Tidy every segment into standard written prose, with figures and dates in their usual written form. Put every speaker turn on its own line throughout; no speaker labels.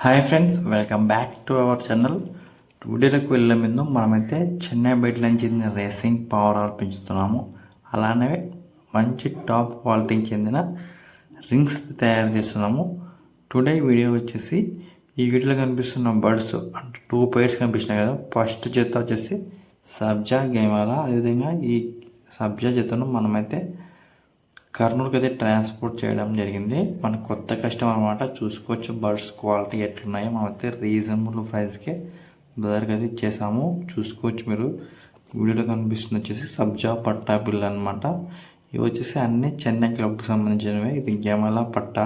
Hi friends, welcome back to our channel. వీడియోలోకి వెళ్ళే ముందు మనమైతే చెన్నై బయట నుంచి చెందిన రేసింగ్ పవర్ ఆర్ పెంచుతున్నాము. అలానే మంచి టాప్ క్వాలిటీకి చెందిన రింగ్స్ తయారు చేస్తున్నాము. టుడే వీడియో వచ్చేసి ఈ వీడియోలో కనిపిస్తున్న బర్డ్స్ అంటే 2 పైర్స్ కనిపిస్తున్నాయి కదా. ఫస్ట్ జత వచ్చేసి సబ్జా గేమాల. అదేవిధంగా ఈ సబ్జా జతను మనమైతే కర్నూలుకి అయితే ట్రాన్స్పోర్ట్ చేయడం జరిగింది. మన కొత్త కస్టమర్ అనమాట. చూసుకోవచ్చు బర్డ్స్ క్వాలిటీ ఎట్లున్నాయో. మనమైతే రీజనబుల్ ప్రైస్కే బ్రదర్కి అయితే ఇచ్చేసాము. చూసుకోవచ్చు మీరు వీడియోలో కనిపిస్తుంది వచ్చేసి సబ్జా పట్టా బిల్ అనమాట. ఇవి వచ్చేసి అన్నీ చెన్నై క్లబ్కి సంబంధించినవి. ఇది గెమల పట్టా,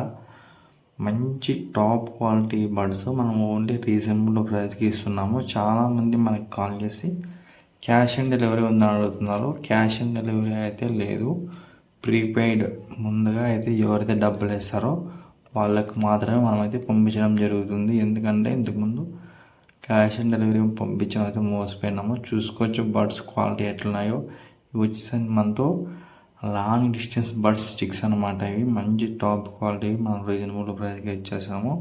మంచి టాప్ క్వాలిటీ బర్డ్స్. మనం ఓన్లీ రీజనబుల్ ప్రైస్కి ఇస్తున్నాము. చాలామంది మనకి కాల్ చేసి క్యాష్ ఆన్ డెలివరీ ఉందని అడుగుతున్నారు. క్యాష్ ఆన్ డెలివరీ అయితే లేదు. ప్రీపెయిడ్ ముందుగా అయితే ఎవరైతే డబ్బులు వేస్తారో వాళ్ళకు మాత్రమే మనమైతే పంపించడం జరుగుతుంది. ఎందుకంటే ఇంతకుముందు క్యాష్ ఆన్ డెలివరీ పంపించడం అయితే మోసపోయినాము. చూసుకోవచ్చు బర్డ్స్ క్వాలిటీ ఎట్లున్నాయో. ఇవి వచ్చేసి మనతో లాంగ్ డిస్టెన్స్ బర్డ్స్ స్టిక్స్ అనమాట. ఇవి మంచి టాప్ క్వాలిటీ మనం రీజనబుల్ ప్రైస్కి ఇచ్చేసాము.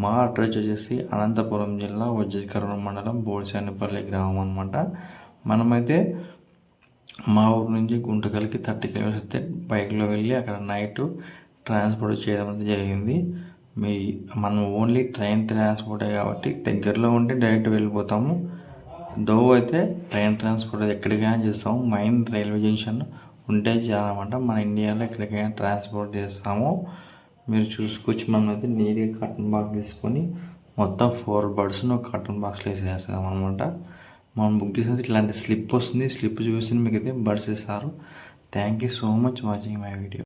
మా అడ్రస్ వచ్చేసి అనంతపురం జిల్లా వజ్రకరణ మండలం బోడిసానిపల్లి గ్రామం అనమాట. మనమైతే మా ఊరు నుంచి గుంటకల్కి 30 కిలోమీటర్స్ వస్తే బైక్లో వెళ్ళి అక్కడ నైట్ ట్రాన్స్పోర్ట్ చేయడం అనేది జరిగింది. మనం ఓన్లీ ట్రైన్ ట్రాన్స్పోర్టే కాబట్టి దగ్గరలో ఉంటే డైరెక్ట్ వెళ్ళిపోతాము. అయితే ట్రైన్ ట్రాన్స్పోర్ట్ ఎక్కడికైనా చేస్తాము. మెయిన్ రైల్వే జంక్షన్ ఉంటే చాలన్నమాట. మన ఇండియాలో ఎక్కడికైనా ట్రాన్స్పోర్ట్ చేస్తాము. మీరు చూసుకోవచ్చు. మనం అయితే నీట్గా కాటన్ బాక్స్ తీసుకొని మొత్తం 4 బర్డ్స్ని ఒక కాటన్ బాక్స్లో వేసేస్తాం అనమాట. మనం బుక్ చేసినది ఇట్లాంటి స్లిప్ వస్తుంది. స్లిప్ చూసి మీకు అయితే బర్డ్స్ ఇస్తారు. Thank you so much watching my video.